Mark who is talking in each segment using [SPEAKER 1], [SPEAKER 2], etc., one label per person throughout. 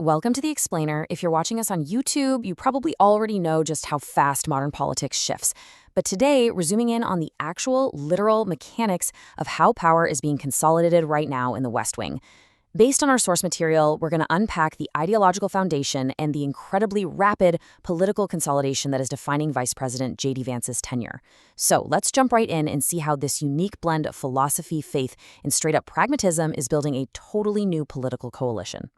[SPEAKER 1] Welcome to The Explainer. If you're watching us on YouTube, you probably already know just how fast modern politics shifts. But today, we're zooming in on the actual, literal mechanics of how power is being consolidated right now in the West Wing. Based on our source material, we're going to unpack the ideological foundation and the incredibly rapid political consolidation that is defining Vice President J.D. Vance's tenure. So let's jump right in and see how this unique blend of philosophy, faith, and straight-up pragmatism is building a totally new political coalition.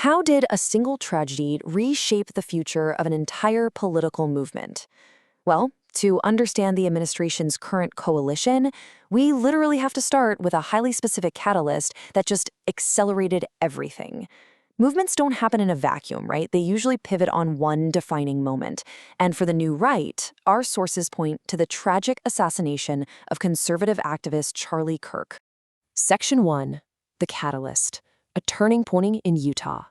[SPEAKER 1] How did a single tragedy reshape the future of an entire political movement? Well, to understand the administration's current coalition, we literally have to start with a highly specific catalyst that just accelerated everything. Movements don't happen in a vacuum, right? They usually pivot on one defining moment. And for the new right, our sources point to the tragic assassination of conservative activist Charlie Kirk. Section 1. The Catalyst. A turning point in Utah.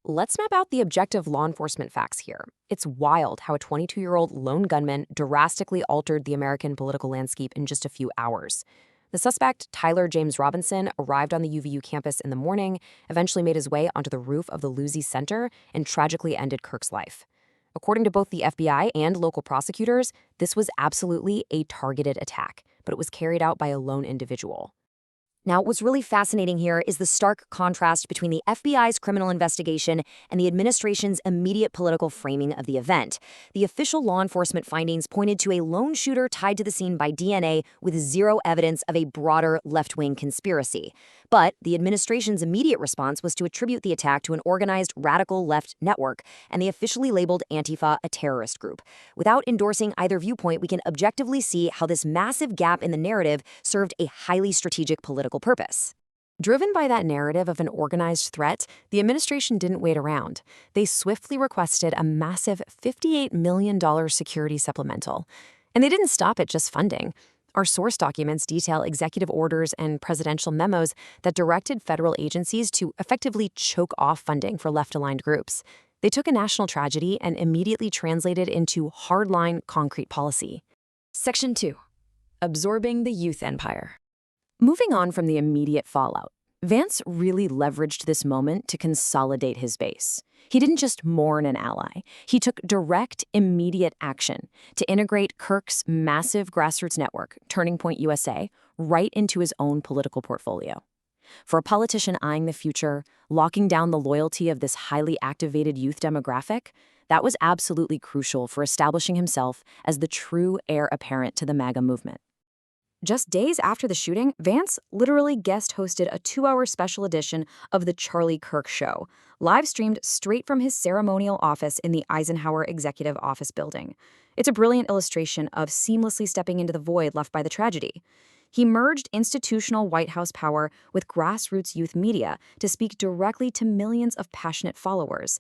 [SPEAKER 1] Let's map out the objective law enforcement facts here. It's wild how a 22-year-old lone gunman drastically altered the American political landscape in just a few hours. The suspect, Tyler James Robinson, arrived on the UVU campus in the morning, eventually made his way onto the roof of the Luzy Center, and tragically ended Kirk's life. According to both the FBI and local prosecutors, this was absolutely a targeted attack, but it was carried out by a lone individual. Now, what's really fascinating here is the stark contrast between the FBI's criminal investigation and the administration's immediate political framing of the event. The official law enforcement findings pointed to a lone shooter tied to the scene by DNA with zero evidence of a broader left-wing conspiracy. But the administration's immediate response was to attribute the attack to an organized radical left network, and they officially labeled Antifa a terrorist group. Without endorsing either viewpoint, we can objectively see how this massive gap in the narrative served a highly strategic political purpose. Driven by that narrative of an organized threat, the administration didn't wait around. They swiftly requested a massive $58 million security supplemental. And they didn't stop at just funding. Our source documents detail executive orders and presidential memos that directed federal agencies to effectively choke off funding for left-aligned groups. They took a national tragedy and immediately translated into hardline, concrete policy. Section 2. Absorbing the youth empire. Moving on from the immediate fallout, Vance really leveraged this moment to consolidate his base. He didn't just mourn an ally. He took direct, immediate action to integrate Kirk's massive grassroots network, Turning Point USA, right into his own political portfolio. For a politician eyeing the future, locking down the loyalty of this highly activated youth demographic, that was absolutely crucial for establishing himself as the true heir apparent to the MAGA movement. Just days after the shooting, Vance literally guest-hosted a 2-hour special edition of The Charlie Kirk Show, live-streamed straight from his ceremonial office in the Eisenhower Executive Office building. It's a brilliant illustration of seamlessly stepping into the void left by the tragedy. He merged institutional White House power with grassroots youth media to speak directly to millions of passionate followers.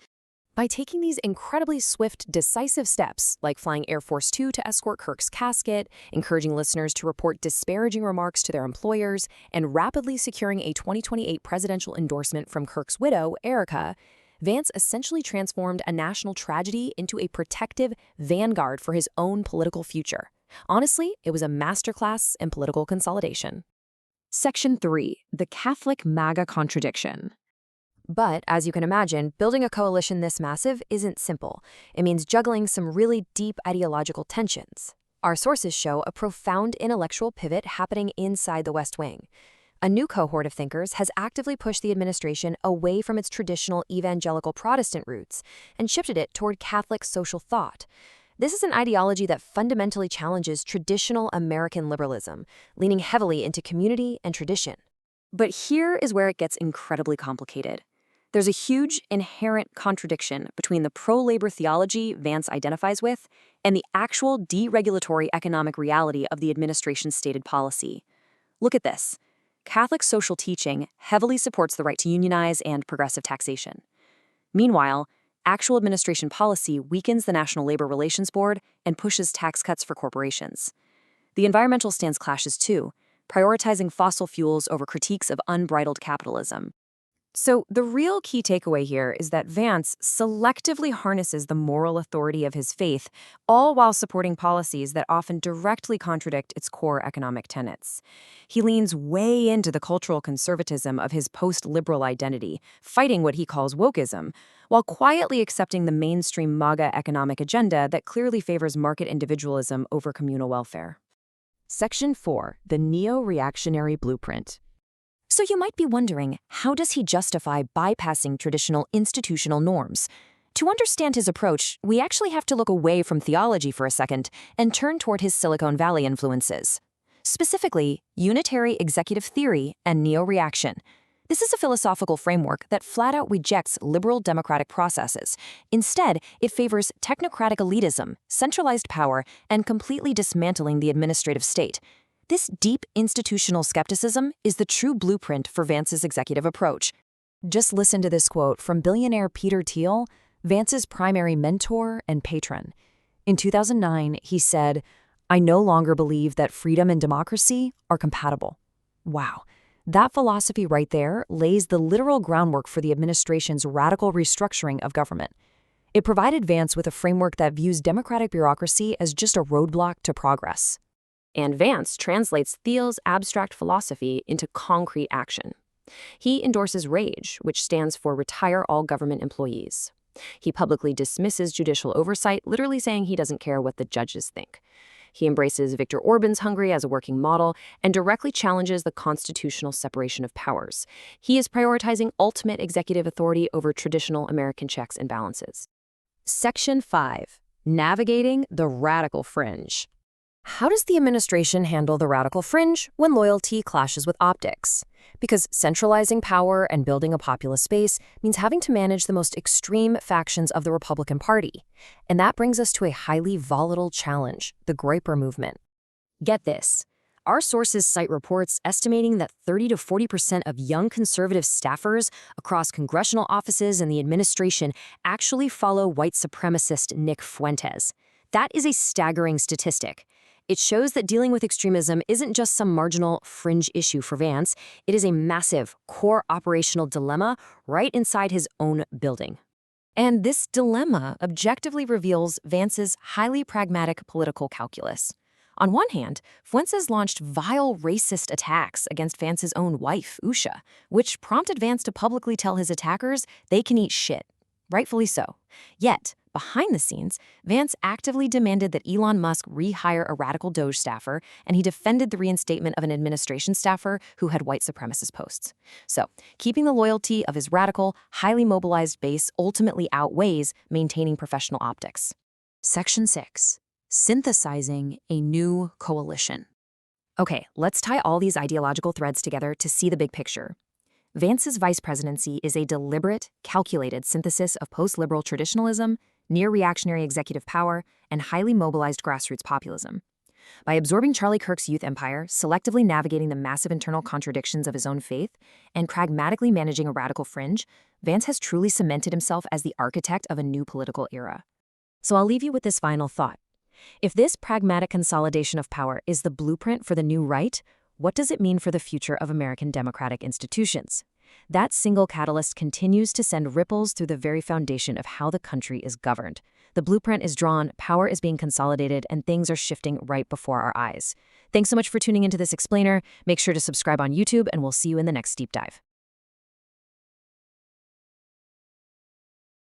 [SPEAKER 1] By taking these incredibly swift, decisive steps, like flying Air Force Two to escort Kirk's casket, encouraging listeners to report disparaging remarks to their employers, and rapidly securing a 2028 presidential endorsement from Kirk's widow, Erica, Vance essentially transformed a national tragedy into a protective vanguard for his own political future. Honestly, it was a masterclass in political consolidation. Section 3. The Catholic MAGA Contradiction. But, as you can imagine, building a coalition this massive isn't simple. It means juggling some really deep ideological tensions. Our sources show a profound intellectual pivot happening inside the West Wing. A new cohort of thinkers has actively pushed the administration away from its traditional evangelical Protestant roots and shifted it toward Catholic social thought. This is an ideology that fundamentally challenges traditional American liberalism, leaning heavily into community and tradition. But here is where it gets incredibly complicated. There's a huge inherent contradiction between the pro-labor theology Vance identifies with and the actual deregulatory economic reality of the administration's stated policy. Look at this. Catholic social teaching heavily supports the right to unionize and progressive taxation. Meanwhile, actual administration policy weakens the National Labor Relations Board and pushes tax cuts for corporations. The environmental stance clashes too, prioritizing fossil fuels over critiques of unbridled capitalism. So, the real key takeaway here is that Vance selectively harnesses the moral authority of his faith, all while supporting policies that often directly contradict its core economic tenets. He leans way into the cultural conservatism of his post-liberal identity, fighting what he calls wokeism, while quietly accepting the mainstream MAGA economic agenda that clearly favors market individualism over communal welfare. Section 4. The Neo-Reactionary Blueprint. So you might be wondering, how does he justify bypassing traditional institutional norms? To understand his approach, we actually have to look away from theology for a second and turn toward his Silicon Valley influences. Specifically, unitary executive theory and neo-reaction. This is a philosophical framework that flat-out rejects liberal democratic processes. Instead, it favors technocratic elitism, centralized power, and completely dismantling the administrative state. This deep institutional skepticism is the true blueprint for Vance's executive approach. Just listen to this quote from billionaire Peter Thiel, Vance's primary mentor and patron. In 2009, he said, "I no longer believe that freedom and democracy are compatible." Wow. That philosophy right there lays the literal groundwork for the administration's radical restructuring of government. It provided Vance with a framework that views democratic bureaucracy as just a roadblock to progress. And Vance translates Thiel's abstract philosophy into concrete action. He endorses RAGE, which stands for Retire All Government Employees. He publicly dismisses judicial oversight, literally saying he doesn't care what the judges think. He embraces Viktor Orban's Hungary as a working model and directly challenges the constitutional separation of powers. He is prioritizing ultimate executive authority over traditional American checks and balances. Section 5. Navigating the Radical Fringe. How does the administration handle the radical fringe when loyalty clashes with optics? Because centralizing power and building a populist base means having to manage the most extreme factions of the Republican Party. And that brings us to a highly volatile challenge, the Groyper movement. Get this. Our sources cite reports estimating that 30 to 40% of young conservative staffers across congressional offices and the administration actually follow white supremacist Nick Fuentes. That is a staggering statistic. It shows that dealing with extremism isn't just some marginal fringe issue for Vance. It is a massive, core operational dilemma right inside his own building. And this dilemma objectively reveals Vance's highly pragmatic political calculus. On one hand, Fuentes launched vile racist attacks against Vance's own wife, Usha, which prompted Vance to publicly tell his attackers they can eat shit. Rightfully so. Yet, behind the scenes, Vance actively demanded that Elon Musk rehire a radical Doge staffer, and he defended the reinstatement of an administration staffer who had white supremacist posts. So, keeping the loyalty of his radical, highly mobilized base ultimately outweighs maintaining professional optics. Section 6. Synthesizing a new coalition. Okay, let's tie all these ideological threads together to see the big picture. Vance's vice presidency is a deliberate, calculated synthesis of post-liberal traditionalism, near-reactionary executive power, and highly mobilized grassroots populism. By absorbing Charlie Kirk's youth empire, selectively navigating the massive internal contradictions of his own faith, and pragmatically managing a radical fringe, Vance has truly cemented himself as the architect of a new political era. So I'll leave you with this final thought. If this pragmatic consolidation of power is the blueprint for the new right, what does it mean for the future of American democratic institutions? That single catalyst continues to send ripples through the very foundation of how the country is governed. The blueprint is drawn, power is being consolidated, and things are shifting right before our eyes. Thanks so much for tuning into this explainer. Make sure to subscribe on YouTube, and we'll see you in the next deep dive.